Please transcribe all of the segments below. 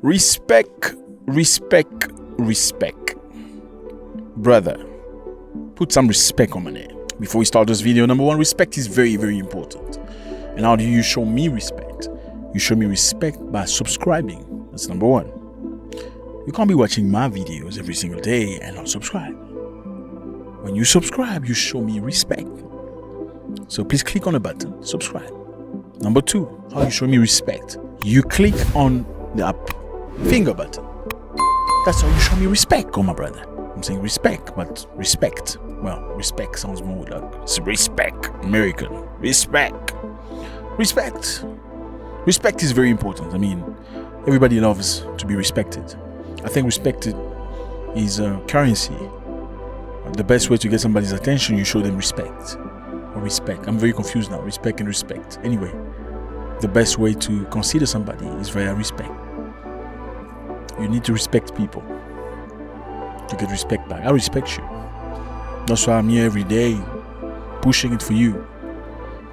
Respect, respect, respect. Brother, put some respect on my name. Before we start this video, number one, respect is very, very important. And how do you show me respect? You show me respect by subscribing. That's number one. You can't be watching my videos every single day and not subscribe. When you subscribe, you show me respect. So please click on the button, subscribe. Number two, how you show me respect? You click on the up finger button. That's how you show me respect, oh my brother. I'm saying respect, but respect. Well, respect sounds more like it's respect, American. Respect. Respect. Respect is very important. I mean, everybody loves to be respected. I think respect is a currency. The best way to get somebody's attention, you show them respect. Or respect. I'm very confused now. Respect and respect. Anyway, the best way to consider somebody is via respect. You need to respect people to get respect back. I respect you. That's why I'm here every day pushing it for you.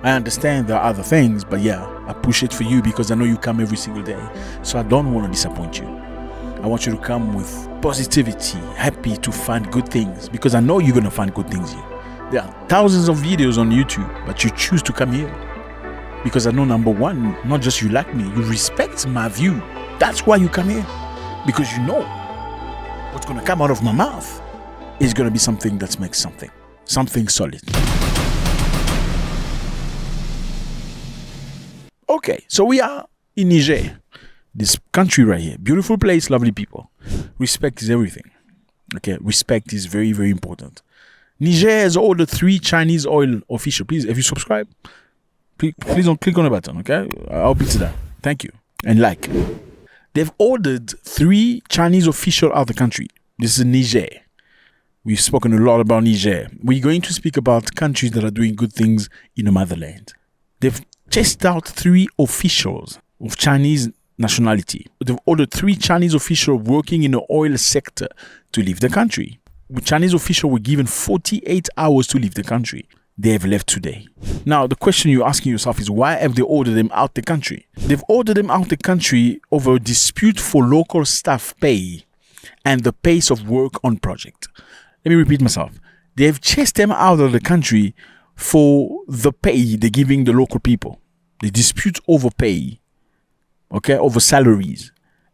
I understand there are other things, but yeah, I push it for you because I know you come every single day. So I don't want to disappoint you. I want you to come with positivity, happy to find good things, because I know you're going to find good things here. There are thousands of videos on YouTube, but you choose to come here because I know, number one, not just you like me, you respect my view. That's why you come here, because you know what's going to come out of my mouth is going to be something that makes something solid. Okay, so we are in Niger. This country right here, beautiful place, lovely people. Respect is everything. Okay, respect is very, very important. Niger has ordered 3 Chinese oil officials. Please, if you subscribe, please don't click on the button. Okay, I'll be to that. Thank you and like. They've ordered 3 Chinese officials out of the country. This is Niger. We've spoken a lot about Niger. We're going to speak about countries that are doing good things in the motherland. They've chased out 3 officials of Chinese nationality. They've ordered 3 Chinese officials working in the oil sector to leave the country. The Chinese officials were given 48 hours to leave the country. They have left today. Now, the question you're asking yourself is, why have they ordered them out the country? They've ordered them out the country over a dispute for local staff pay and the pace of work on project. Let me repeat myself. They've chased them out of the country for the pay they're giving the local people. They dispute over pay, okay, over salaries,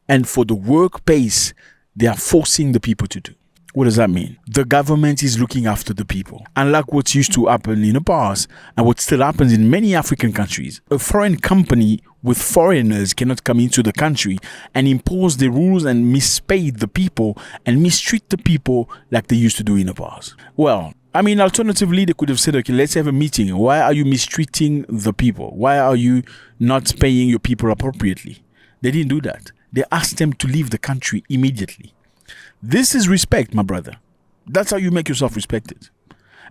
and for the work pace they are forcing the people to do. What does that mean? The government is looking after the people. Unlike what used to happen in the past and what still happens in many African countries, a foreign company with foreigners cannot come into the country and impose the rules and mispay the people and mistreat the people like they used to do in the past. Well, I mean, alternatively, they could have said, okay, let's have a meeting. Why are you mistreating the people? Why are you not paying your people appropriately? They didn't do that. They asked them to leave the country immediately. This is respect, my brother. That's how you make yourself respected.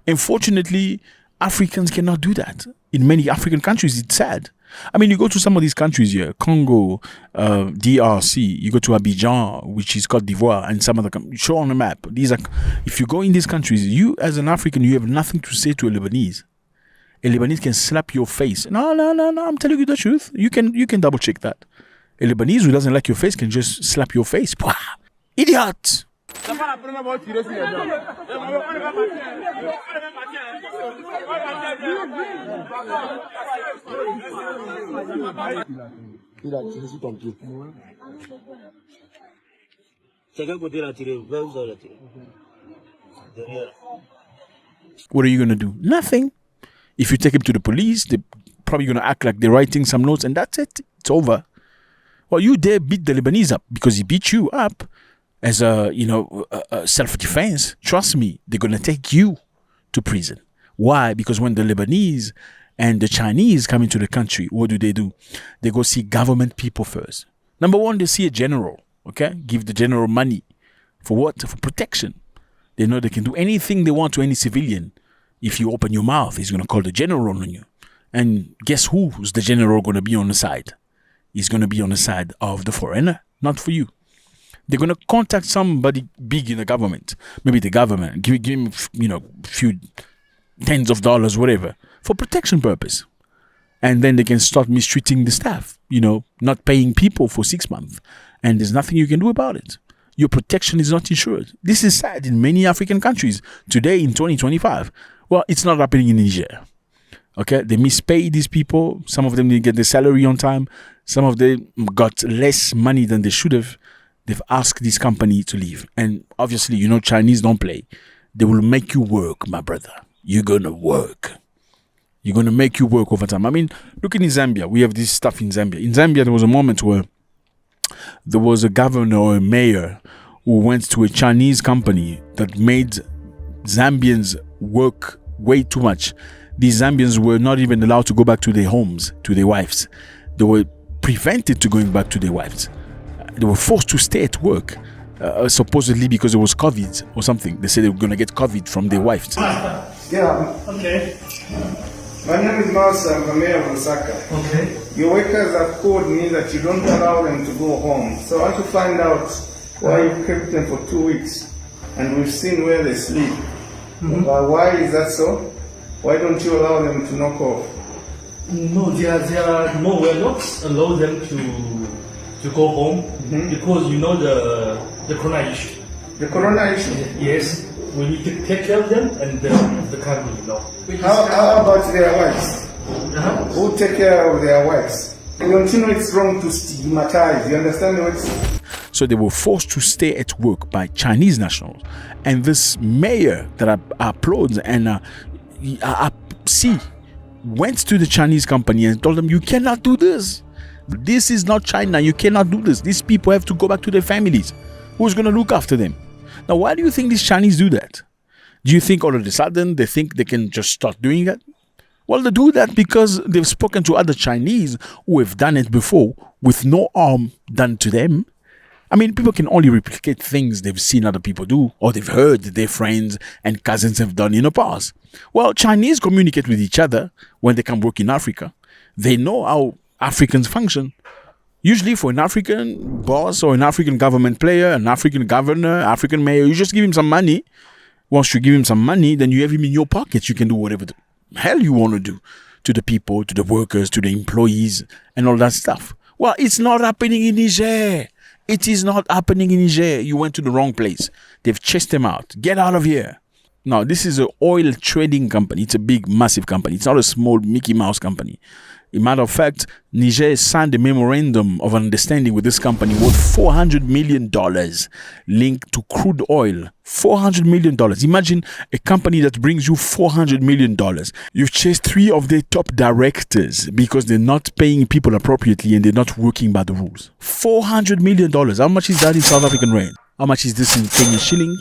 Unfortunately, Africans cannot do that. In many African countries, it's sad. I mean, you go to some of these countries here, Congo, DRC, you go to Abidjan, which is Côte d'Ivoire, and some other countries. Show on the map. These are, if you go in these countries, you as an African, you have nothing to say to a Lebanese. A Lebanese can slap your face. No, I'm telling you the truth. You can double check that. A Lebanese who doesn't like your face can just slap your face. Idiot! What are you going to do? Nothing. If you take him to the police, they're probably going to act like they're writing some notes and that's it. It's over. Well, you dare beat the Lebanese up because he beat you up as a self-defense. Trust me, they're going to take you to prison. Why? Because when the Lebanese and the Chinese come into the country, what do? They go see government people first. Number one, they see a general, okay? Give the general money. For what? For protection. They know they can do anything they want to any civilian. If you open your mouth, he's going to call the general on you. And guess who's the general going to be on the side? He's going to be on the side of the foreigner, not for you. They're going to contact somebody big in the government. Maybe the government. Give him, few tens of dollars, whatever, for protection purpose. And then they can start mistreating the staff, not paying people for 6 months and there's nothing you can do about it. Your protection is not insured. This is sad in many African countries today in 2025. Well, it's not happening in Niger. Okay, they mispay these people. Some of them didn't get their salary on time. Some of them got less money than they should have. They've asked this company to leave. And obviously, Chinese don't play. They will make you work, my brother. You're going to work. You're going to make you work over time. I mean, look in Zambia. We have this stuff in Zambia. In Zambia, there was a moment where there was a governor or a mayor who went to a Chinese company that made Zambians work way too much. These Zambians were not even allowed to go back to their homes, to their wives. They were prevented to going back to their wives. They were forced to stay at work, supposedly because it was COVID or something. They said they were going to get COVID from their wives. Yeah. Okay. My name is Mouse. I'm the mayor of Zack. Okay. Your workers have called me that you don't allow them to go home. So I want to find out why you kept them for 2 weeks. And we've seen where they sleep. Why is that so? Why don't you allow them to knock off? No, they are no. We're not allow them to go home because the corona issue. The corona issue? Yes, we need to take care of them and the country, How about their wives? Uh-huh. Who take care of their wives? Don't you know it's wrong to stigmatize? You understand what? So they were forced to stay at work by Chinese nationals. And this mayor that I applaud and went to the Chinese company and told them, you cannot do this. This is not China. You cannot do this. These people have to go back to their families. Who's going to look after them? Now, why do you think these Chinese do that? Do you think all of a sudden they think they can just start doing that? Well, they do that because they've spoken to other Chinese who have done it before with no harm done to them. I mean, people can only replicate things they've seen other people do or they've heard their friends and cousins have done in the past. Well, Chinese communicate with each other when they come work in Africa. They know how Africans function. Usually for an African boss or an African government player, an African governor, African mayor, you just give him some money. Once you give him some money, then you have him in your pockets. You can do whatever the hell you want to do to the people, to the workers, to the employees, and all that stuff. Well, it's not happening in Niger. It is not happening in Niger. You went to the wrong place. They've chased them out. Get out of here. Now, this is an oil trading company. It's a big, massive company. It's not a small Mickey Mouse company. As a matter of fact, Niger signed a memorandum of understanding with this company worth $400 million linked to crude oil. $400 million. Imagine a company that brings you $400 million. You've chased 3 of their top directors because they're not paying people appropriately and they're not working by the rules. $400 million. How much is that in South African rand? How much is this in Kenyan shilling?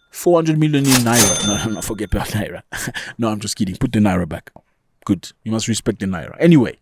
400 million in Naira. No, forget about Naira. No, I'm just kidding. Put the Naira back. Good. You must respect the Naira. Anyway,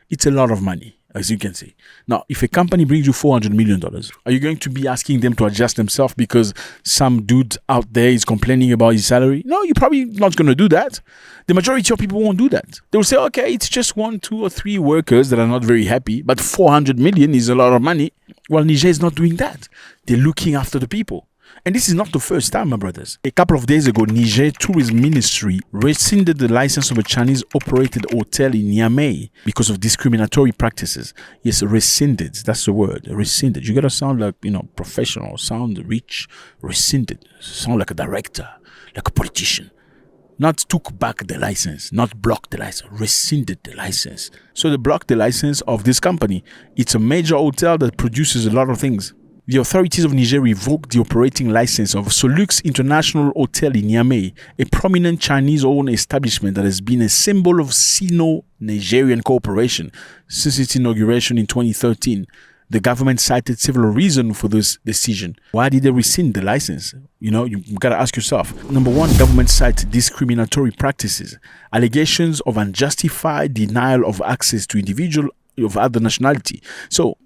it's a lot of money, as you can see. Now, if a company brings you $400 million, are you going to be asking them to adjust themselves because some dude out there is complaining about his salary? No, you're probably not going to do that. The majority of people won't do that. They will say, okay, it's just 1, 2, or 3 workers that are not very happy, but 400 million is a lot of money. Well, Niger is not doing that. They're looking after the people. And this is not the first time, my brothers. A couple of days ago, Niger Tourism Ministry rescinded the license of a Chinese-operated hotel in Niamey because of discriminatory practices. Yes, rescinded. That's the word. Rescinded. You gotta sound like, professional, sound rich. Rescinded. Sound like a director, like a politician. Not took back the license, not blocked the license, rescinded the license. So they blocked the license of this company. It's a major hotel that produces a lot of things. The authorities of Niger revoked the operating license of Solux International Hotel in Niamey, a prominent Chinese-owned establishment that has been a symbol of Sino-Nigerian cooperation since its inauguration in 2013. The government cited several reasons for this decision. Why did they rescind the license? You gotta ask yourself. Number one, government cited discriminatory practices, allegations of unjustified denial of access to individuals of other nationality. So,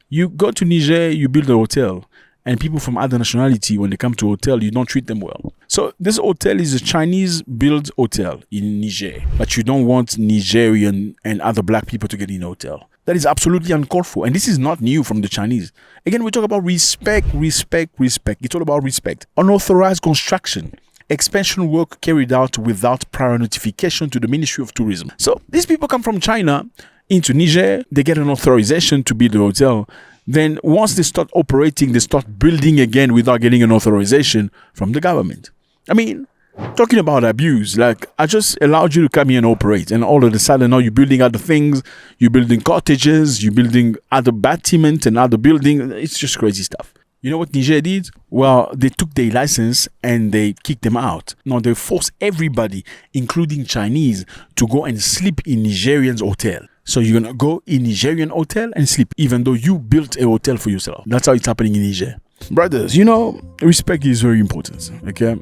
you go to Niger, you build a hotel, and people from other nationality, when they come to a hotel, you don't treat them well. So this hotel is a Chinese-built hotel in Niger, but you don't want Nigerian and other black people to get in a hotel. That is absolutely uncalled for, and this is not new from the Chinese. Again, we talk about respect. It's all about respect. Unauthorized construction. Expansion work carried out without prior notification to the Ministry of Tourism. So, these people come from China into Niger, they get an authorization to build a hotel. They don't have to go through the Ministry of Tourism. They just build the hotel. And this is not new from the Chinese. Again, we talk about respect. It's all about respect. Unauthorized construction. Expansion work carried out without prior notification to the Ministry of Tourism. So these people come from China into Niger, they get an authorization to build a hotel. Then once they start operating, they start building again without getting an authorization from the government. I mean, talking about abuse, like I just allowed you to come here and operate, and all of a sudden now you're building other things, you're building cottages, you're building other battlements and other buildings. It's just crazy stuff. You know what Niger did? Well, they took their license and they kicked them out. Now they force everybody, including Chinese, to go and sleep in Nigerian's hotel. So you're gonna go in Nigerian hotel and sleep, even though you built a hotel for yourself. That's how it's happening in Niger. Brothers, you know, respect is very important, okay?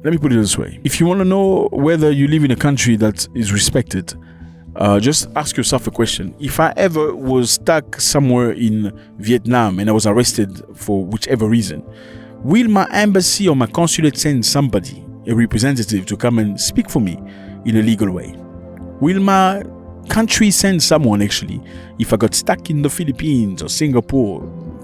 Let me put it this way. If you want to know whether you live in a country that is respected, just ask yourself a question. If I ever was stuck somewhere in Vietnam and I was arrested for whichever reason, will my embassy or my consulate send somebody, a representative, to come and speak for me in a legal way? Will my country send someone, actually, if I got stuck in the Philippines or Singapore,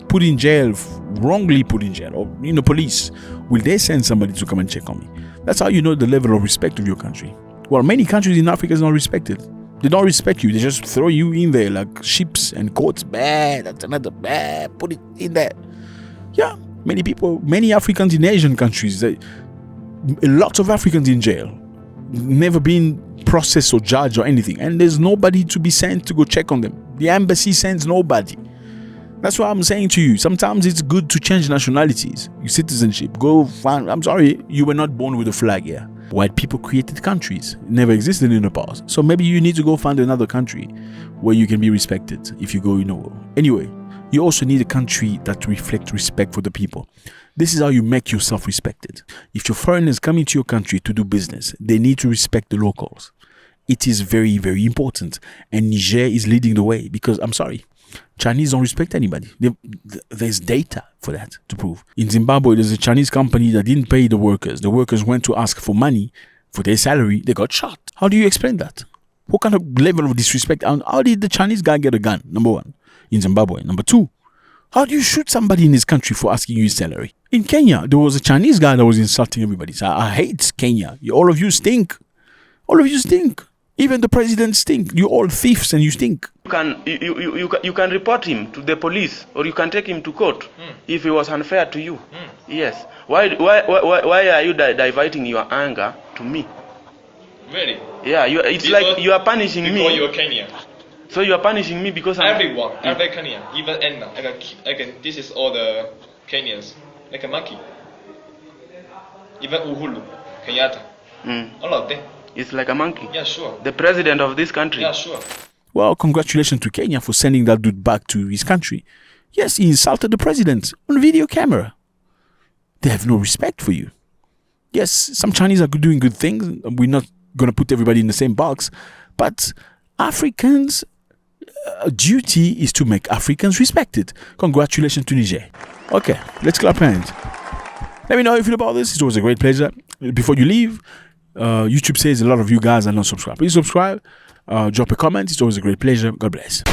put in jail, wrongly put in jail, or in the police, will they send somebody to come and check on me? That's how you know the level of respect of your country. Well, many countries in Africa is not respected. They don't respect you. They just throw you in there like ships and coats. That's another put it in there. Yeah, many people, many Africans in Asian countries, lots of Africans in jail, never been processed or judged or anything, and there's nobody to be sent to go check on them. The embassy sends nobody. That's why I'm saying to you, sometimes it's good to change nationalities, your citizenship. Go find, I'm sorry, you were not born with a flag here. White people created countries. It never existed in the past. So maybe you need to go find another country where you can be respected if you go, Anyway, you also need a country that reflects respect for the people. This is how you make yourself respected. If your foreigners come into your country to do business, they need to respect the locals. It is very, very important. And Niger is leading the way because, I'm sorry, Chinese don't respect anybody. There's data for that to prove. In Zimbabwe, there's a Chinese company that didn't pay the workers. The workers went to ask for money for their salary. They got shot. How do you explain that? What kind of level of disrespect? And how did the Chinese guy get a gun? Number one, in Zimbabwe. Number two, how do you shoot somebody in his country for asking you his salary? In Kenya, there was a Chinese guy that was insulting everybody. So I hate Kenya. All of you stink. All of you stink. Even the president stink. You all thieves and you stink. You can report him to the police, or you can take him to court if he was unfair to you. Yes. Why are you diverting your anger to me? Really? Yeah. It's like you are punishing me. Because you are Kenyan. So you are punishing me because I'm... Everyone, every Kenyan, even Anna, this is all the Kenyans, like a monkey. Even Uhuru, Kenyatta, all of them. It's like a monkey. Yeah, sure. The president of this country. Yeah, sure. Well, congratulations to Kenya for sending that dude back to his country. Yes, he insulted the president on video camera. They have no respect for you. Yes, some Chinese are doing good things. We're not going to put everybody in the same box. But Africans' duty is to make Africans respected. Congratulations to Niger. Okay, let's clap hands. Let me know how you feel about this. It was a great pleasure. Before you leave, YouTube says a lot of you guys are not subscribed. Please subscribe. Drop a comment. It's always a great pleasure. God bless.